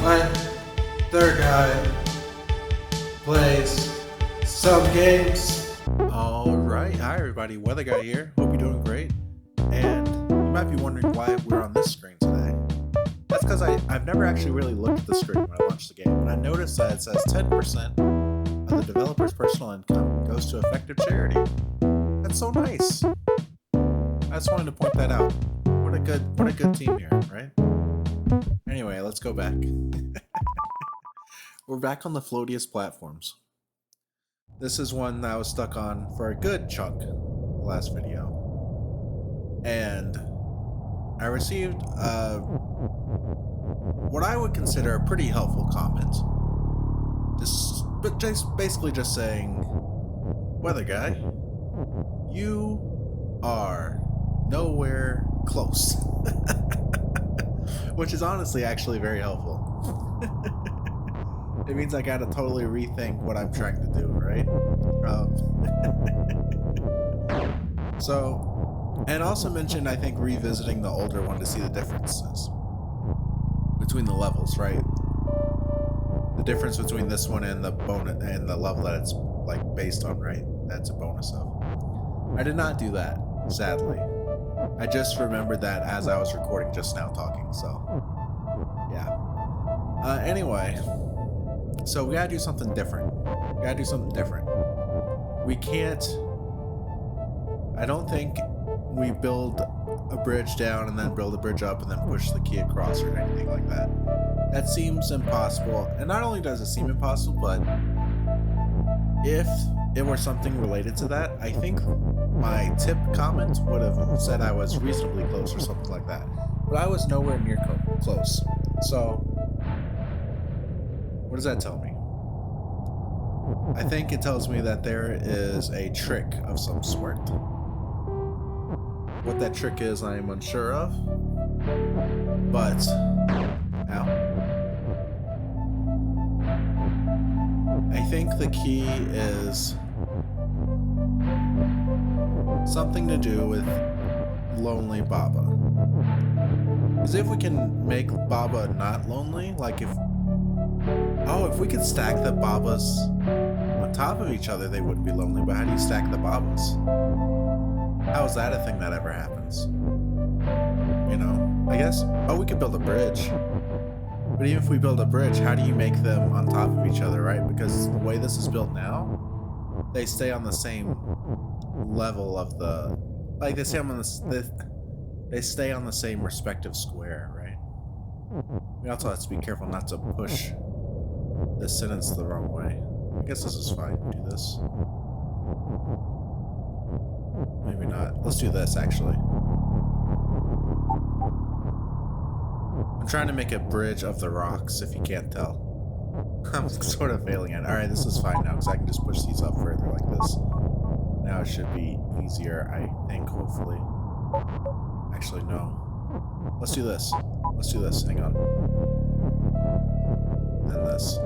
My third guy plays some games. Alright, hi everybody, Weather Guy here. Hope you're doing great. And you might be wondering why we're on this screen today. That's because I've never actually really looked at the screen when I launched the game, and I noticed that it says 10% of the developer's personal income goes to effective charity. That's so nice. I just wanted to point that out. What a good team here, right? Anyway, let's go back. We're back on the Floatiest Platforms. This is one that I was stuck on for a good chunk the last video. And I received what I would consider a pretty helpful comment. Just basically just saying, Weather Guy, you are nowhere close. Which is honestly actually very helpful. It means I gotta totally rethink what I'm trying to do, right? And also mentioned, I think, revisiting the older one to see the differences between the levels, right? The difference between this one and the bonus and the level that it's like based on, right? That's a bonus of. I did not do that, sadly. I just remembered that as I was recording just now talking, so yeah. Anyway, so we gotta do something different. We can't, I don't think we build a bridge down and then build a bridge up and then push the key across or anything like that. That seems impossible. And not only does it seem impossible, but if it were something related to that, I think my tip comment would have said I was reasonably close or something like that. But I was nowhere near close. So, what does that tell me? I think it tells me that there is a trick of some sort. What that trick is, I am unsure of. But, ow. I think the key is something to do with Lonely Baba. Because if we can make Baba not lonely, like if we could stack the Babas on top of each other, they wouldn't be lonely, but how do you stack the Babas? How is that a thing that ever happens? You know, I guess, we could build a bridge. But even if we build a bridge, how do you make them on top of each other, right? Because the way this is built now, they stay on the same level of the, like they stay on they stay on the same respective square, right? We also have to be careful not to push this sentence the wrong way. I guess this is fine. Do this. Maybe not. Let's do this, actually. I'm trying to make a bridge of the rocks, if you can't tell. I'm sort of failing at it. Alright, this is fine now, because I can just push these up further like this. Now it should be easier, I think, hopefully. Actually, no. Let's do this. Hang on. And this.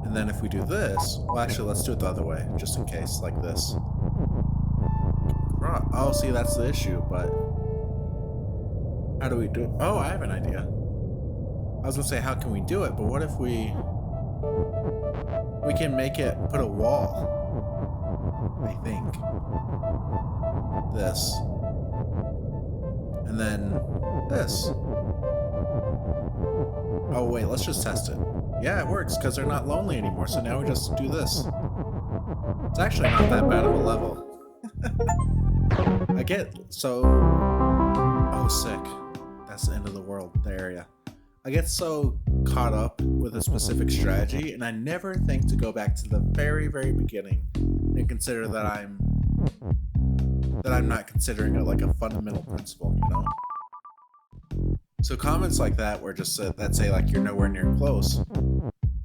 And then if we do this, well, actually, let's do it the other way, just in case, like this. Oh, see, that's the issue, but how do we do it? Oh, I have an idea. I was gonna say, how can we do it? But what if we can make it, put a wall, I think. This. And then this. Oh, wait, let's just test it. Yeah, it works, because they're not lonely anymore, so now we just do this. It's actually not that bad of a level. Oh, sick. That's the end of the world, the area. I get so caught up with a specific strategy, and I never think to go back to the very, very beginning and consider that I'm not considering it like a fundamental principle, you know? So comments like that, where just that say like you're nowhere near close,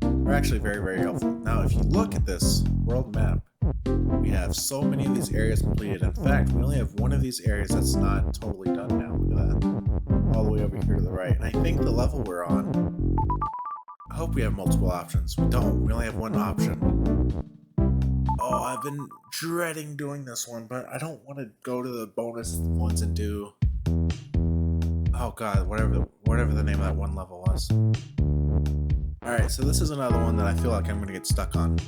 are actually very, very helpful. Now, if you look at this world map, we have so many of these areas completed. In fact, we only have one of these areas that's not totally done now. Look at that. All the way over here to the right. And I think the level we're on, I hope we have multiple options. We don't. We only have one option. Oh, I've been dreading doing this one, but I don't want to go to the bonus ones and do... Oh god, whatever the name of that one level was. us. Alright, so this is another one that I feel like I'm going to get stuck on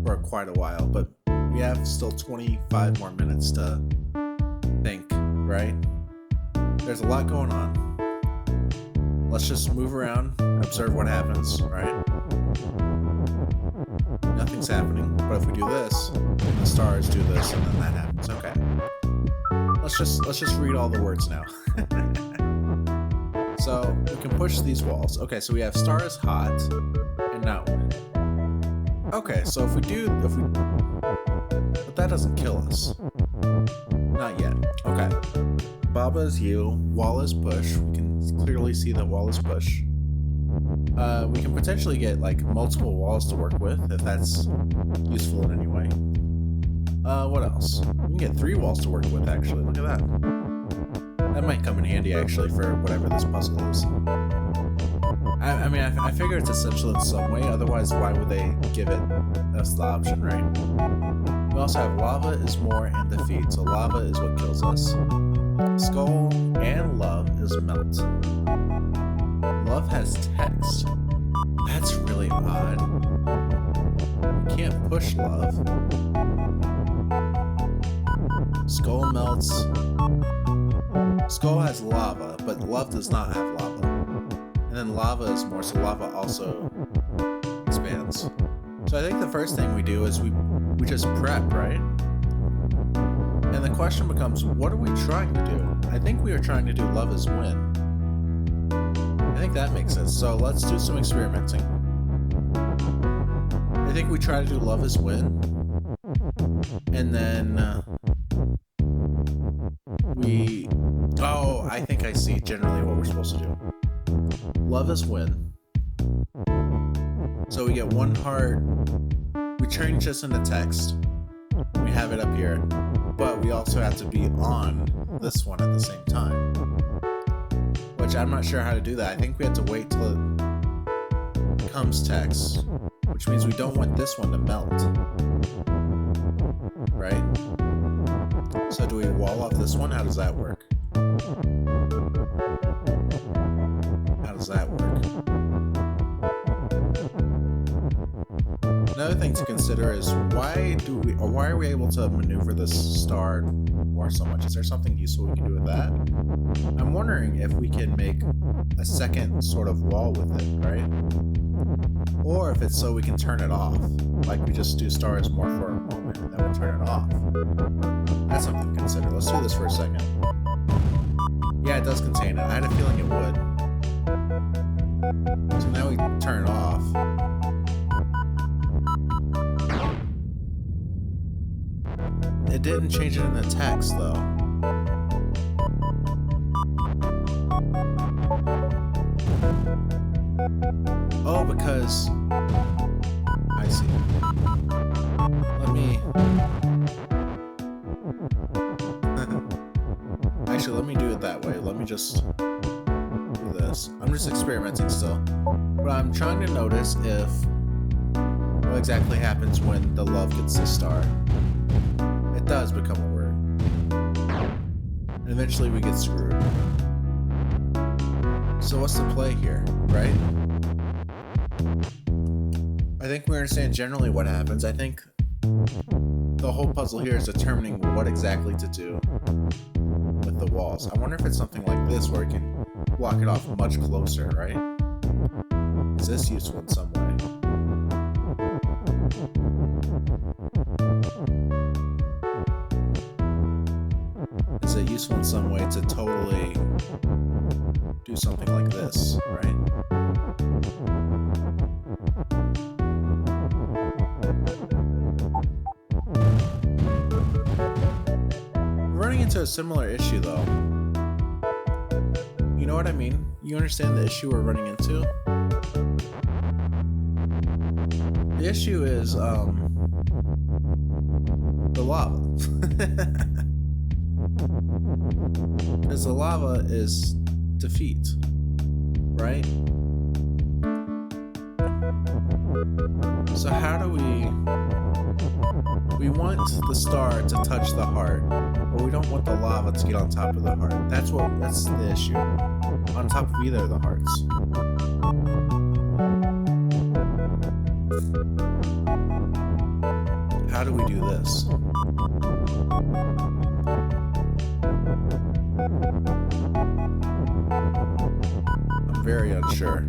for quite a while, but we have still 25 more minutes to think, right? There's a lot going on. Let's just move around, observe what happens, right? Nothing's happening, but if we do this, the stars do this, and then that happens. Okay. Let's just read all the words now. So we can push these walls. Okay, so we have star is hot and not wind. Okay, so if we, but that doesn't kill us. Not yet. Okay. Baba is you. Wall is push. We can clearly see that wall is push. We can potentially get like multiple walls to work with if that's useful in any way. What else? We can get 3 walls to work with actually. Look at that. That might come in handy actually for whatever this puzzle is. I mean, I figure it's essential in some way. Otherwise, why would they give it us the option, right? We also have lava is more and defeat. So lava is what kills us. Skull and love is melt. Love has text. That's really odd. We can't push love. Skull melts. Skull has lava, but love does not have lava. And then lava is more, so lava also expands. So I think the first thing we do is we just prep, right? And the question becomes, what are we trying to do? I think we are trying to do love is win. I think that makes sense. So let's do some experimenting. I think we try to do love is win. And then oh, I think I see generally what we're supposed to do. Love is win. So we get 1 heart. We change this into text. We have it up here. But we also have to be on this one at the same time. Which I'm not sure how to do that. I think we have to wait till it becomes text. Which means we don't want this one to melt. Right? So do we wall off this one? How does that work? How does that work? Another thing to consider is why are we able to maneuver this star more so much? Is there something useful we can do with that? I'm wondering if we can make a second sort of wall with it, right? Or if it's so we can turn it off. Like we just do stars more for a moment and then we turn it off. That's something to consider. Let's do this for a second. Yeah, it does contain it. I had a feeling it would. So now we turn it off. It didn't change it in the text though. Oh, because I see. Actually, let me do it that way. Let me just do this. I'm just experimenting still. But I'm trying to notice if what exactly happens when the love gets the star. It does become a word. And eventually we get screwed. So what's the play here, right? I think we understand generally what happens. I think the whole puzzle here is determining what exactly to do with the walls. I wonder if it's something like this where we can block it off much closer, right? Is this useful in some way? Is it useful in some way to totally do something like this, right? Running into a similar issue though. You know what I mean? You understand the issue we're running into? The issue is the lava. Because the lava is defeat, right? So how do we want the star to touch the heart, but we don't want the lava to get on top of the heart. That's the issue. On top of either of the hearts. this? I'm very unsure.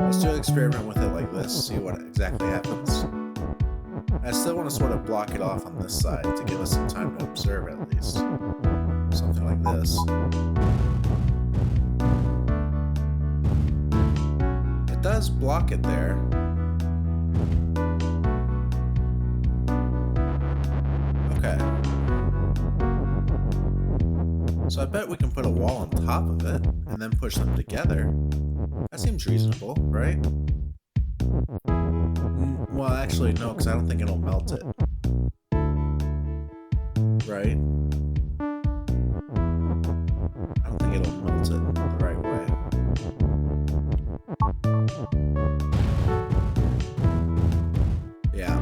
Let's do an experiment with it like this, see what exactly happens. I still want to sort of block it off on this side to give us some time to observe at least. Something like this. It does block it there. Okay. So I bet we can put a wall on top of it and then push them together. That seems reasonable, right? Well, actually, no, because I don't think it'll melt it. Right? I don't think it'll melt it the right way. Yeah,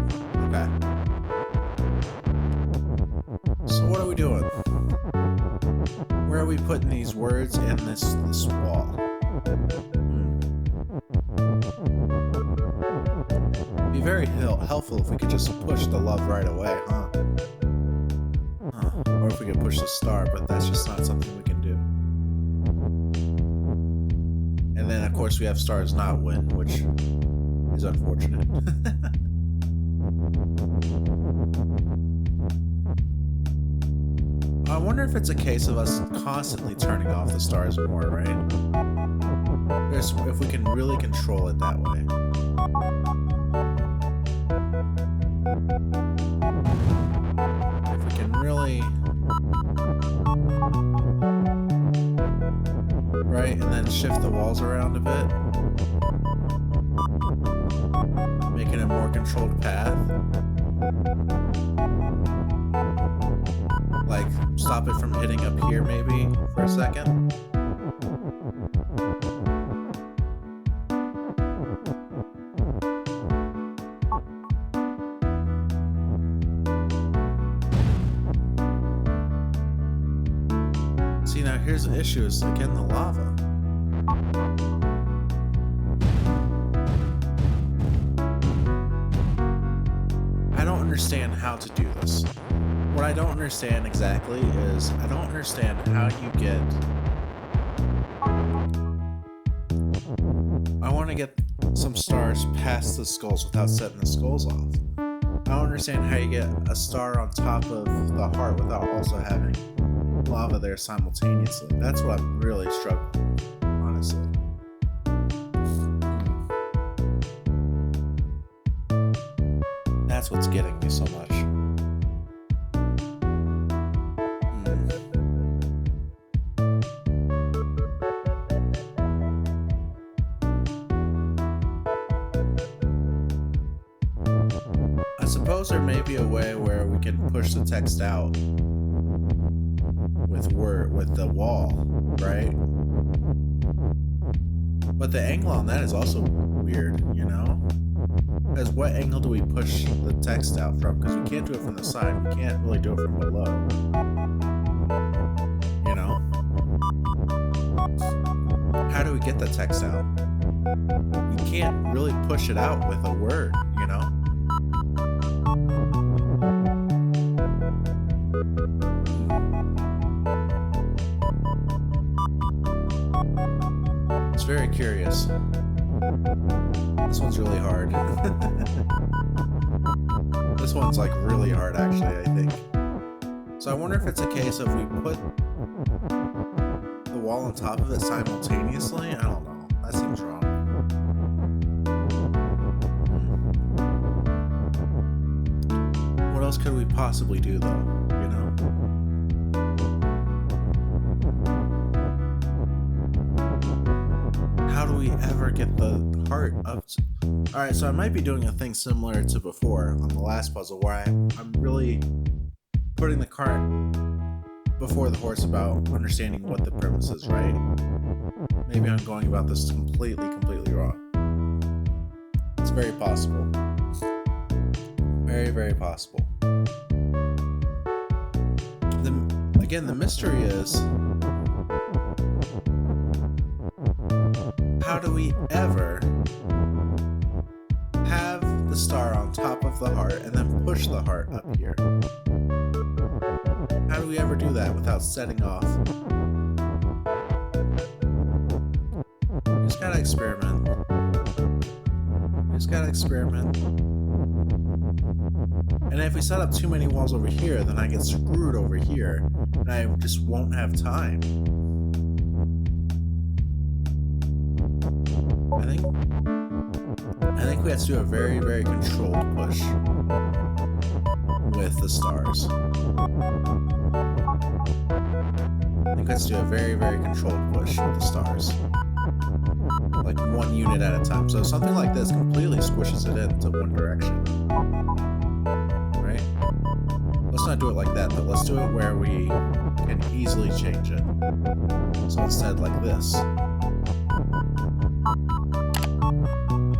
okay. So what are we doing? Where are we putting these words in this wall? Be very helpful if we could just push the love right away, huh? Or if we could push the star, but that's just not something we can do. And then, of course, we have stars not win, which is unfortunate. I wonder if it's a case of us constantly turning off the stars more, right? If we can really control it that way. If we can really... Right, and then shift the walls around a bit. Making a more controlled path. Like, stop it from hitting up here maybe for a second. See, now here's the issue is, again, the lava. I don't understand how to do this. What I don't understand exactly is, I don't understand how you get... I want to get some stars past the skulls without setting the skulls off. I don't understand how you get a star on top of the heart without also having lava there simultaneously. That's what I'm really struggling with, honestly. That's what's getting me so much. I suppose there may be a way where we can push the text out with the wall, right? But the angle on that is also weird, you know? Because what angle do we push the text out from? Because we can't do it from the side. We can't really do it from below. You know? How do we get the text out? You can't really push it out with a word, you know? It's very curious. This one's really hard. This one's like really hard actually, I think. So I wonder if it's a case of we put the wall on top of it simultaneously? I don't know. That seems wrong. What else could we possibly do though, you know? How do we ever get the heart up to... Alright, so I might be doing a thing similar to before on the last puzzle where I'm really putting the cart before the horse about understanding what the premise is, right? Maybe I'm going about this completely wrong. It's very possible. Very, very possible. Again, the mystery is, how do we ever have the star on top of the heart and then push the heart up here. How do we ever do that without setting off? We just gotta experiment. We just gotta experiment. And if we set up too many walls over here, then I get screwed over here, and I just won't have time. I think we have to do a very, very controlled push with the stars. I think we have to do a very, very controlled push with the stars. Like 1 unit at a time. So something like this completely squishes it into one direction. Right? Let's not do it like that, though. Let's do it where we can easily change it. So instead, like this.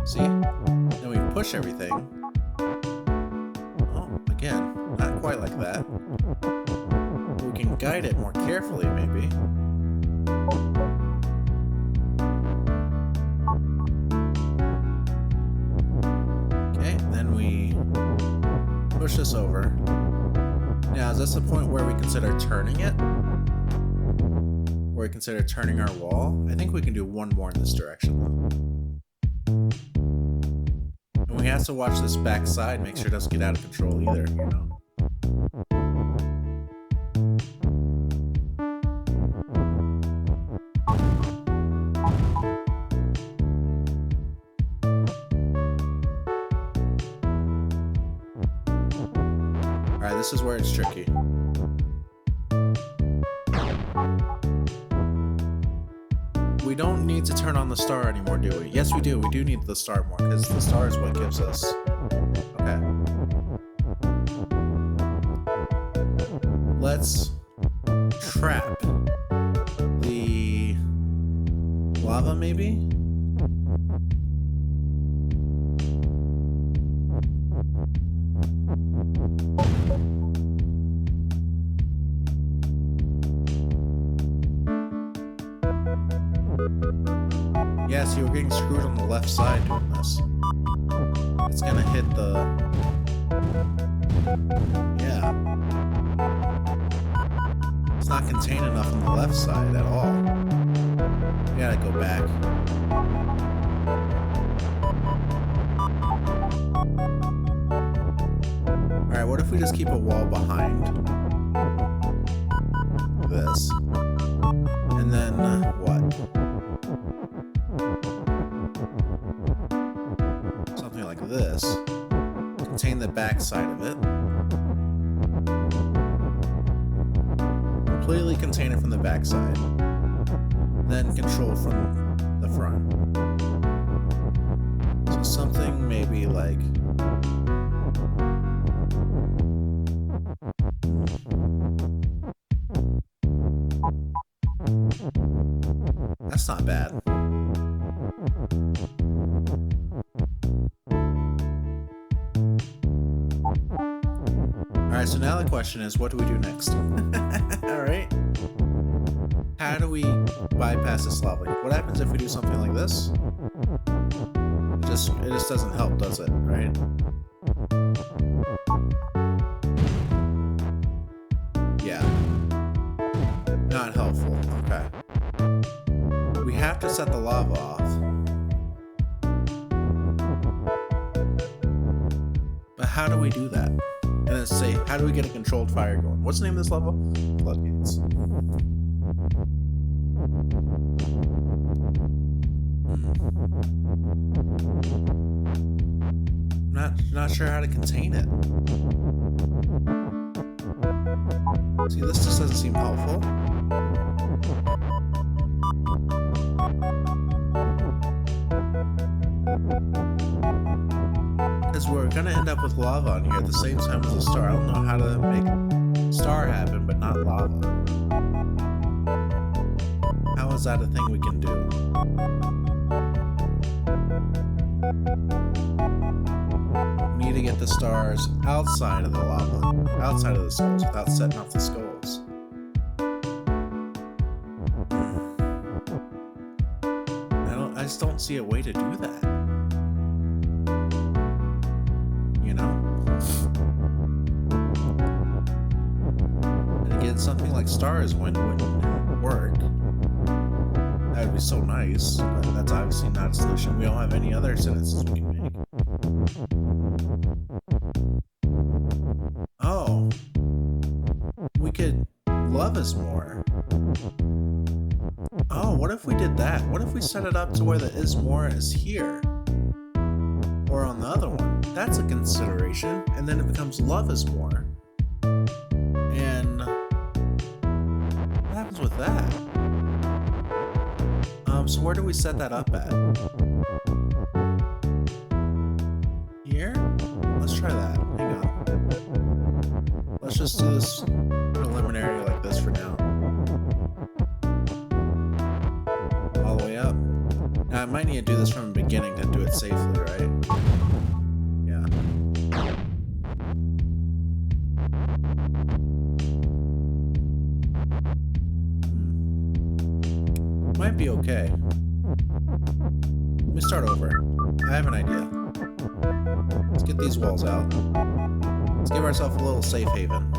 See? Then we push everything. Oh, again, not quite like that. We can guide it more carefully, maybe. Okay, then we push this over. Now, is this the point where we consider turning it? Where we consider turning our wall? I think we can do one more in this direction, though. And we have to watch this back side, make sure it doesn't get out of control either, you know? Alright, this is where it's tricky. We don't need to turn on the star anymore, do we? Yes, we do. We do need the star more, because the star is what gives us... Okay. Let's trap the lava, maybe? Yeah, see, we're getting screwed on the left side doing this. It's gonna hit the... Yeah. It's not contained enough on the left side at all. We gotta go back. Alright, what if we just keep a wall behind this? And then, what? Something like this. Contain the back side of it. Completely contain it from the back side. Then control from the front. So something maybe like... That's not bad. Alright, so now the question is, what do we do next? Alright. How do we bypass this lava? What happens if we do something like this? It just doesn't help, does it? Right? Yeah. Not helpful. Okay. We have to set the lava off. But how do we do that? And then say, how do we get a controlled fire going? What's the name of this level? Floodgates. Not sure how to contain it. See, this just doesn't seem helpful. Because we're gonna end up with lava on here at the same time as the star. I don't know how to make star happen, but not lava. How is that a thing we can do? We need to get the stars outside of the lava, outside of the skulls, without setting off the skulls. I just don't see a way to do that. You know? like stars wouldn't work. That would be so nice, but that's obviously not a solution. We don't have any other sentences we can make. Oh. We could love is more. Oh, what if we did that? What if we set it up to where the is more is here? Or on the other one? That's a consideration. And then it becomes love is more. And what happens with that? So where do we set that up at? Here? Let's try that. Hang on. Let's just do this preliminary like this for now. All the way up. Now I might need to do this from the beginning to do it safely, right? Yeah. Might be okay. Let me start over. I have an idea. Let's get these walls out. Let's give ourselves a little safe haven.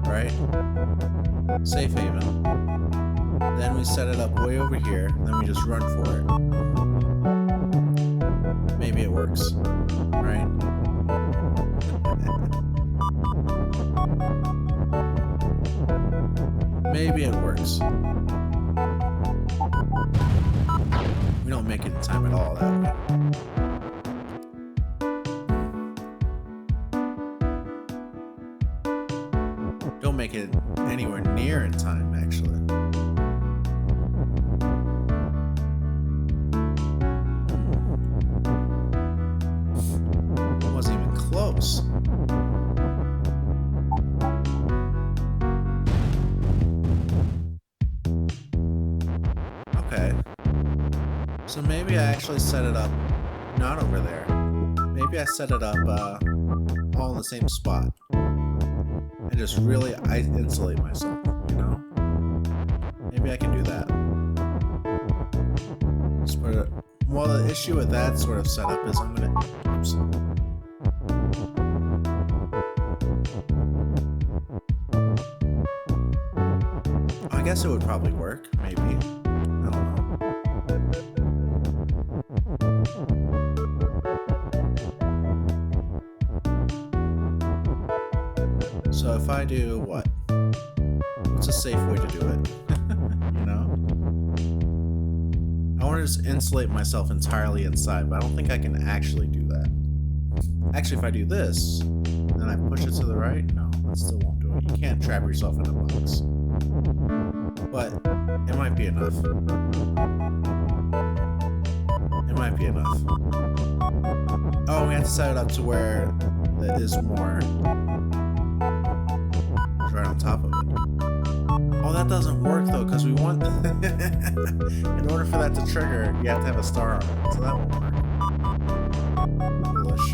Right? Safe haven. Then we set it up way over here, and then we just run for it. Maybe it works. Right? Maybe it works. We don't make it in time at all that way. Don't make it anywhere near in time, actually. It wasn't even close. Okay. So maybe I actually set it up not over there. Maybe I set it up all in the same spot. And just really insulate myself, you know? Maybe I can do that. Just put it. Well, the issue with that sort of setup is I'm gonna. Oops. I guess it would probably work, maybe. I don't know. So if I do what? What's a safe way to do it? You know? I want to just insulate myself entirely inside, but I don't think I can actually do that. Actually, if I do this, then I push it to the right, no, that still won't do it. You can't trap yourself in a box. But it might be enough. It might be enough. Oh, we have to set it up to where there is more right on top of it. Oh, that doesn't work though, because we want in order for that to trigger, you have to have a star on it, so that won't work. Foolish.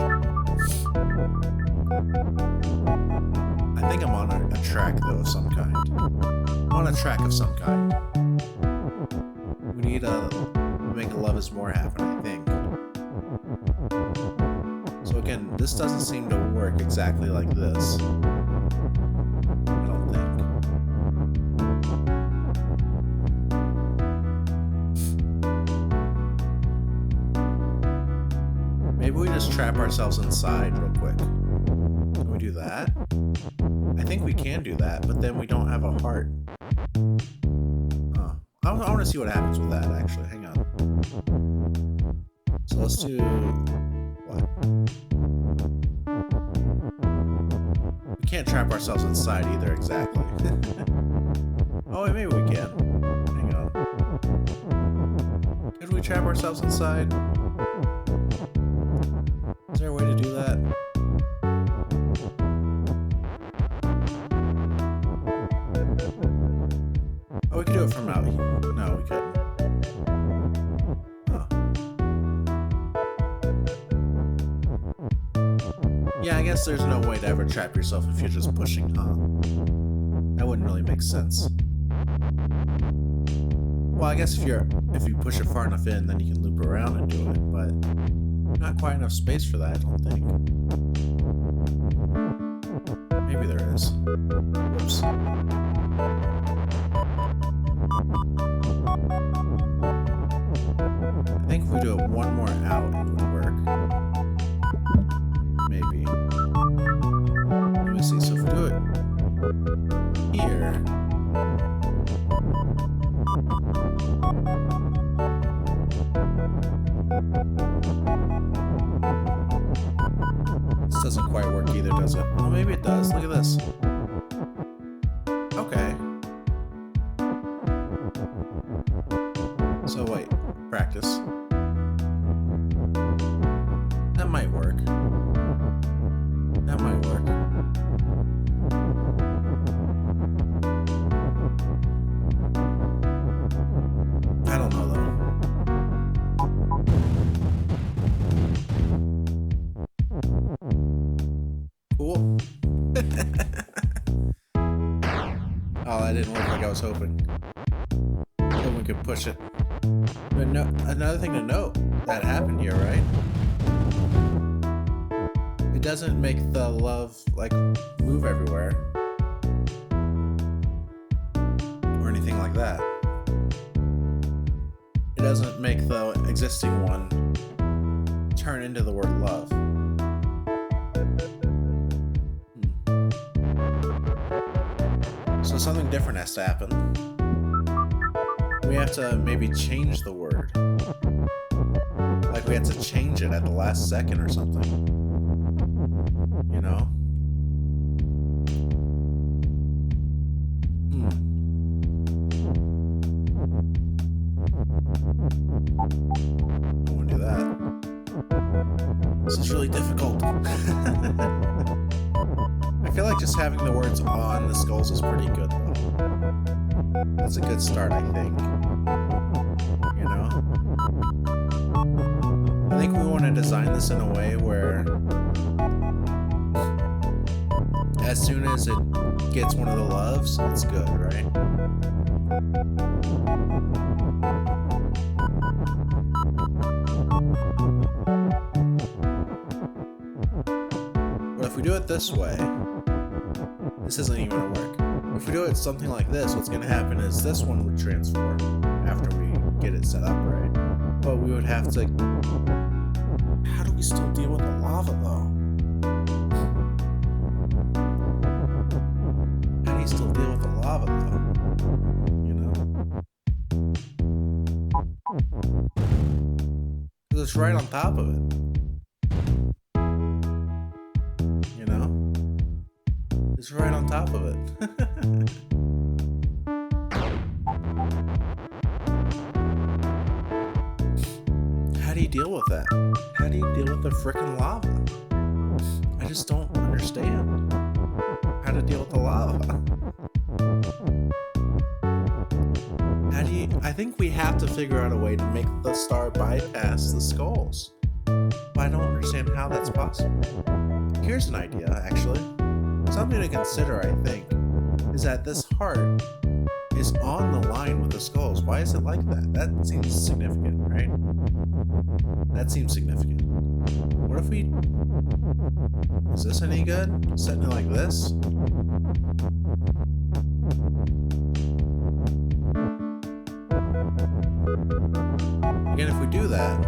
I think I'm on a track though of some kind. I'm on a track of some kind. We need to make a love is more happen, I think. So again, this doesn't seem to work exactly like this. Maybe we just trap ourselves inside real quick. Can we do that? I think we can do that, but then we don't have a heart. Oh. I want to see what happens with that, actually. Hang on. So let's do... what? We can't trap ourselves inside either, exactly. Oh, wait, maybe we can. Hang on. Could we trap ourselves inside? Is there a way to do that? Oh, we could do it from out here. No, we couldn't. Oh. Yeah, I guess there's no way to ever trap yourself if you're just pushing, huh? That wouldn't really make sense. Well, I guess if you push it far enough in, then you can loop around and do it, but not quite enough space for that, I don't think. Maybe maybe there is. Whoops. I think if we do it one more out, it would work. Maybe. Let me see. So if we do it here. This doesn't quite work either, does it? Well, maybe it does. Look at this. Okay. So wait, practice. That might work. That might work. I don't know though. Cool. Oh, that didn't work like I was hoping. Hoping we could push it. But no, another thing to note that happened here, right? It doesn't make the love like move everywhere or anything like that. It doesn't make the existing one turn into the word love. So something different has to happen. We have to maybe change the word. Like we have to change it at the last second or something. You know? Don't want to do that. This is really difficult. I feel like just having the words on the skulls is pretty good though. That's a good start, I think. You know? I think we want to design this in a way where as soon as it gets one of the loves, it's good, right? But if we do it this way, this isn't even gonna work. If we do it something like this, what's gonna happen is this one would transform after we get it set up right. But we would have to... How do we still deal with the lava though? How do you still deal with the lava though? You know? Because it's right on top of it. You know? It's right on top of it. How do you deal with that? How do you deal with the frickin' lava? I just don't understand how to deal with the lava. How do you... I think we have to figure out a way to make the star bypass the skulls. But I don't understand how that's possible. Here's an idea, actually. Something to consider, I think, is that this heart is on the line with the skulls. Why is it like that? That seems significant, right? That seems significant. What if we... Is this any good? Setting it like this? Again, if we do that,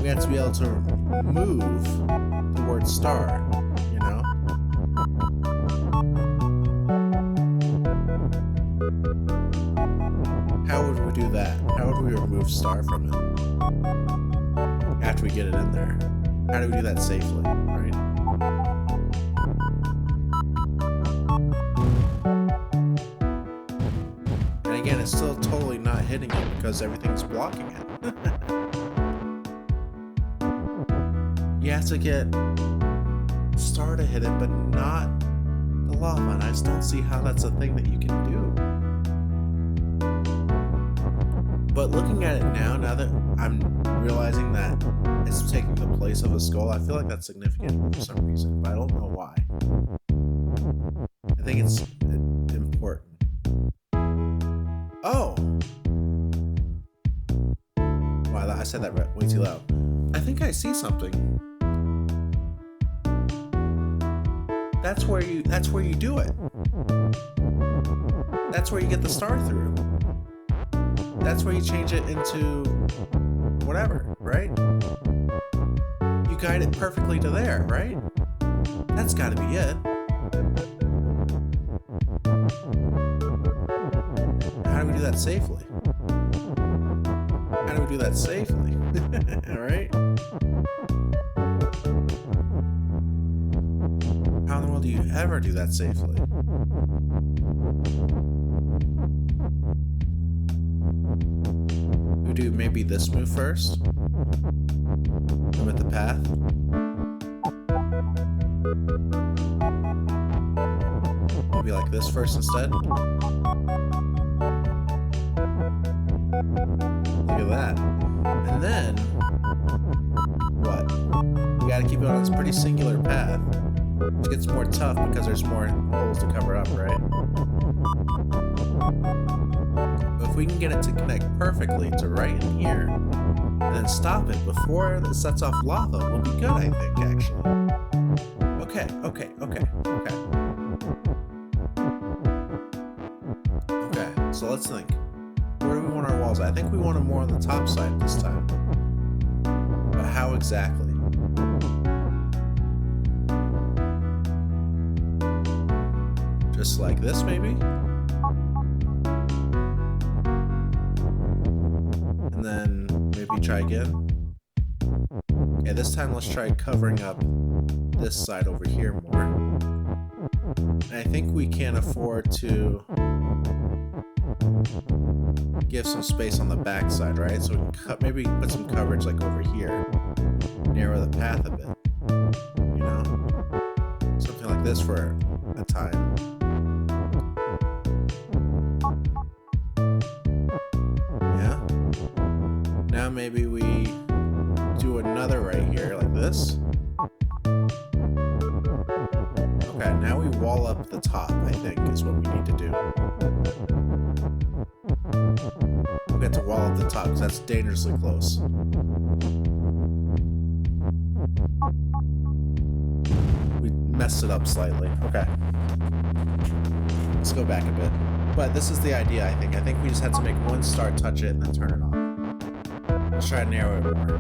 we have to be able to move the word star, you know? How would we do that? How would we remove star from it? After we get it in there. How do we do that safely, right? And again, it's still totally not hitting it because everything's blocking it. You have to get star to hit it, but not the lava, and I just don't see how that's a thing that you can do. But looking at it now that I'm realizing that it's taking the place of a skull, I feel like that's significant for some reason, but I don't know why. I think it's important. Oh! Wow, I said that way too loud. I think I see something. That's where you do it. That's where you get the star through. That's where you change it into whatever, right? You guide it perfectly to there, right? That's gotta be it. How do we do that safely? How do we do that safely? Alright? How in the world do you ever do that safely? We do maybe this move first? Limit the path? Maybe like this first instead? Look at that. And then, what? We gotta keep it on this pretty singular path, which gets more tough because there's more holes to cover up, right? But if we can get it to connect perfectly to right in here, and then stop it before it sets off lava, we'll be good, I think, actually. Okay. Okay, so let's think. Where do we want our walls at? I think we want them more on the top side this time. But how exactly? Just like this, maybe? And then maybe try again. Okay, this time let's try covering up this side over here more. And I think we can afford to give some space on the back side, right? So we can maybe put some coverage like over here. Narrow the path a bit. You know? Something like this for a time. Yeah? Now maybe we do another right here like this. Okay, now we wall up the top, I think, is what we need to do. We have to wall up the top because that's dangerously close. We messed it up slightly. Okay. Let's go back a bit. But this is the idea, I think. I think we just had to make one star touch it and then turn it off. Let's try to narrow it more.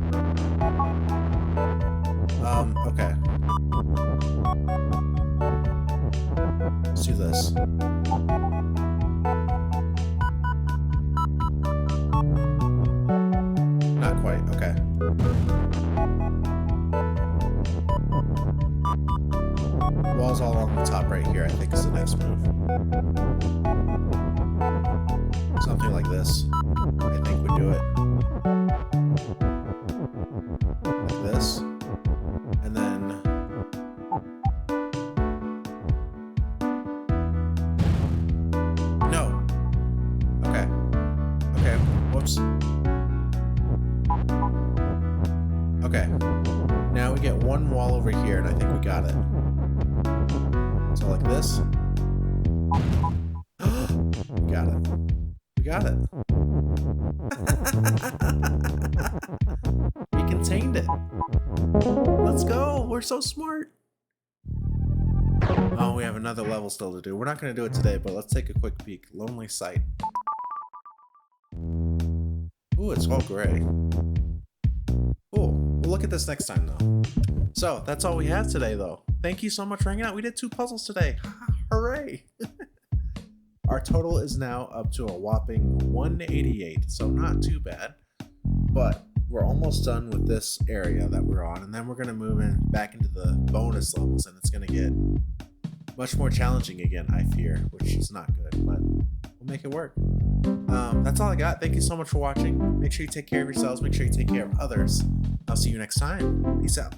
Okay. Let's do this. Not quite, okay. Walls all along the top right here, I think, is the next move. Something like this. I think would do it. Like this. And then... No. Okay. Okay. Whoops. Okay. Now we get one wall over here, and I think we got it. So like this. We got it. We got it. We contained it. Let's go. We're so smart. Oh, we have another level still to do. We're not going to do it today, but let's take a quick peek. Lonely Site. Ooh, it's all gray. Cool. We'll look at this next time, though. So, that's all we have today, though. Thank you so much for hanging out. We did 2 puzzles today. Hooray! Our total is now up to a whopping 188, so not too bad. But we're almost done with this area that we're on, and then we're going to move in back into the bonus levels, and it's going to get much more challenging again, I fear, which is not good, but we'll make it work. That's all I got. Thank you so much for watching. Make sure you take care of yourselves. Make sure you take care of others. I'll see you next time. Peace out.